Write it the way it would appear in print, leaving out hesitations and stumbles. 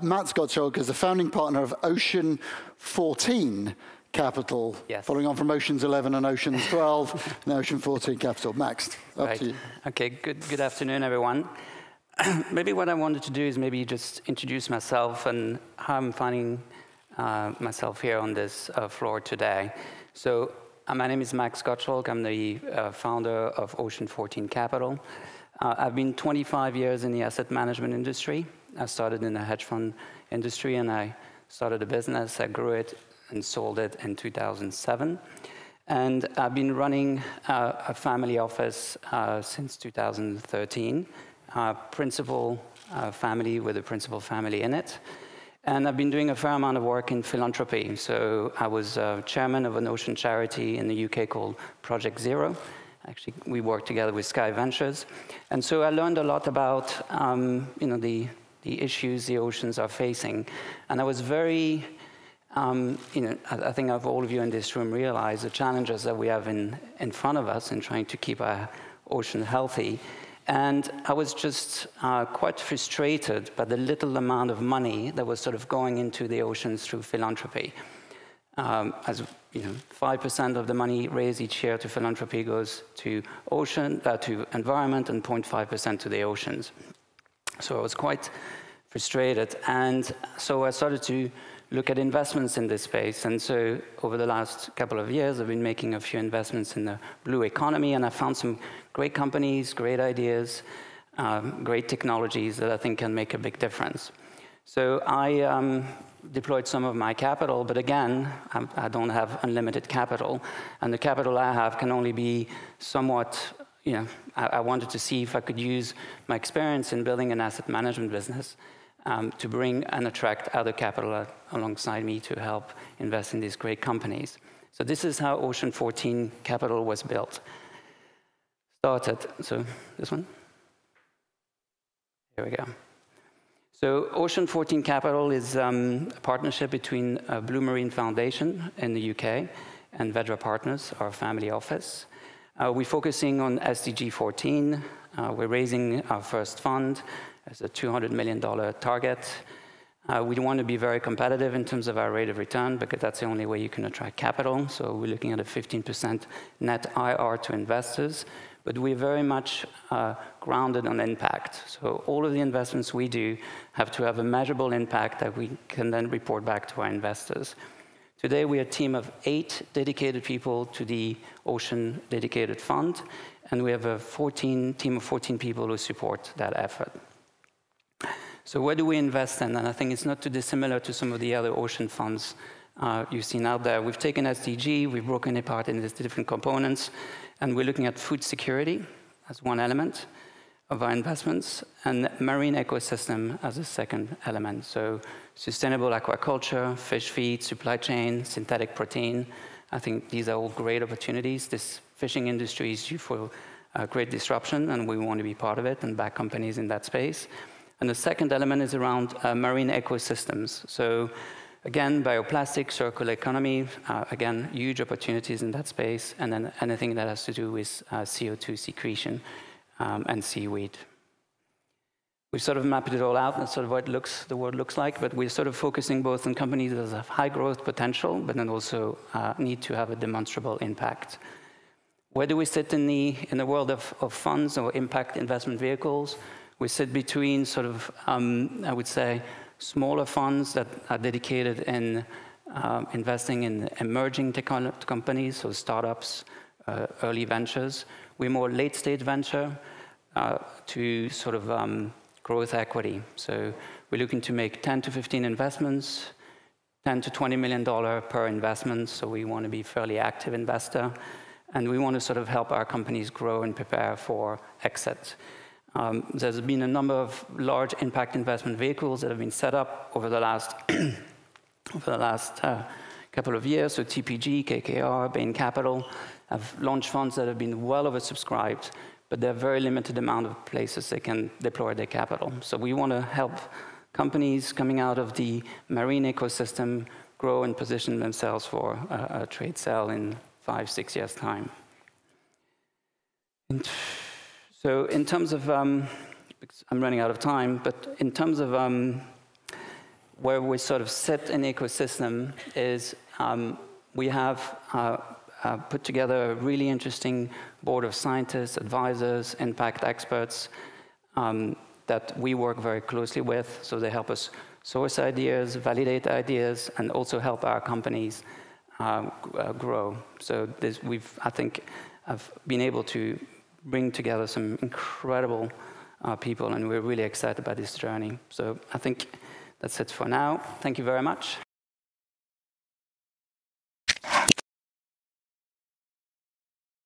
Matt Gottschalk is the founding partner of Ocean 14 Capital, yes, following on from Oceans 11 and Oceans 12, and Ocean 14 Capital. Max, up to you. Okay, good afternoon, everyone. Maybe what I wanted to do is maybe just introduce myself and how I'm finding myself here on this floor today. So my name is Max Gottschalk. I'm the founder of Ocean 14 Capital. I've been 25 years in the asset management industry. I started in the hedge fund industry, and I started a business. I grew it and sold it in 2007. And I've been running a family office since 2013, principal family with a principal family in it. And I've been doing a fair amount of work in philanthropy. So I was chairman of an ocean charity in the UK called Project Zero. Actually, we worked together with Sky Ventures. And so I learned a lot about the issues the oceans are facing. And I was very I think all of you in this room realize the challenges that we have in front of us in trying to keep our ocean healthy. And I was just quite frustrated by the little amount of money that was sort of going into the oceans through philanthropy. As you know, 5% of the money raised each year to philanthropy goes to to environment, and 0.5% to the oceans. So I was quite frustrated, and so I started to look at investments in this space. And so over the last couple of years, I've been making a few investments in the blue economy, and I found some great companies, great ideas, great technologies that I think can make a big difference. So I deployed some of my capital, but again, I don't have unlimited capital, and the capital I have can only be somewhat, I wanted to see if I could use my experience in building an asset management business to bring and attract other capital alongside me to help invest in these great companies. So this is how Ocean 14 Capital was built. So this one? Here we go. So Ocean 14 Capital is a partnership between Blue Marine Foundation in the UK and Vedra Partners, our family office. We're focusing on SDG 14. We're raising our first fund as a $200 million target. We want to be very competitive in terms of our rate of return, because that's the only way you can attract capital. So we're looking at a 15% net IR to investors, but we're very much grounded on impact. So all of the investments we do have to have a measurable impact that we can then report back to our investors. Today, we're a team of 8 dedicated people to the Ocean Dedicated Fund, and we have a team of 14 people who support that effort. So where do we invest in? And I think it's not too dissimilar to some of the other ocean funds you've seen out there. We've taken SDG, we've broken it apart into different components, and we're looking at food security as one element of our investments, and marine ecosystem as a second element. So sustainable aquaculture, fish feed, supply chain, synthetic protein. I think these are all great opportunities. This fishing industry is due for great disruption, and we want to be part of it and back companies in that space. And the second element is around marine ecosystems. So again, bioplastic, circular economy, again, huge opportunities in that space, and then anything that has to do with CO2 secretion and seaweed. We've sort of mapped it all out. That's sort of what the world looks like, but we're sort of focusing both on companies that have high growth potential, but then also need to have a demonstrable impact. Where do we sit in the world of funds or impact investment vehicles? We sit between sort of, I would say, smaller funds that are dedicated in investing in emerging companies, so startups, early ventures. We're more late-stage venture to sort of growth equity. So we're looking to make 10 to 15 investments, $10 to $20 million per investment, so we want to be a fairly active investor, and we want to sort of help our companies grow and prepare for exit. There's been a number of large impact investment vehicles that have been set up over the last couple of years. So TPG, KKR, Bain Capital have launched funds that have been well oversubscribed, but there are very limited amount of places they can deploy their capital. So we want to help companies coming out of the marine ecosystem grow and position themselves for a trade sale in 5-6 years' time. So in terms of, I'm running out of time, but in terms of where we sort of sit in the ecosystem is we have put together a really interesting board of scientists, advisors, impact experts that we work very closely with. So they help us source ideas, validate ideas, and also help our companies grow. So I think, have been able to bring together some incredible people, and we're really excited about this journey. So I think that's it for now. Thank you very much.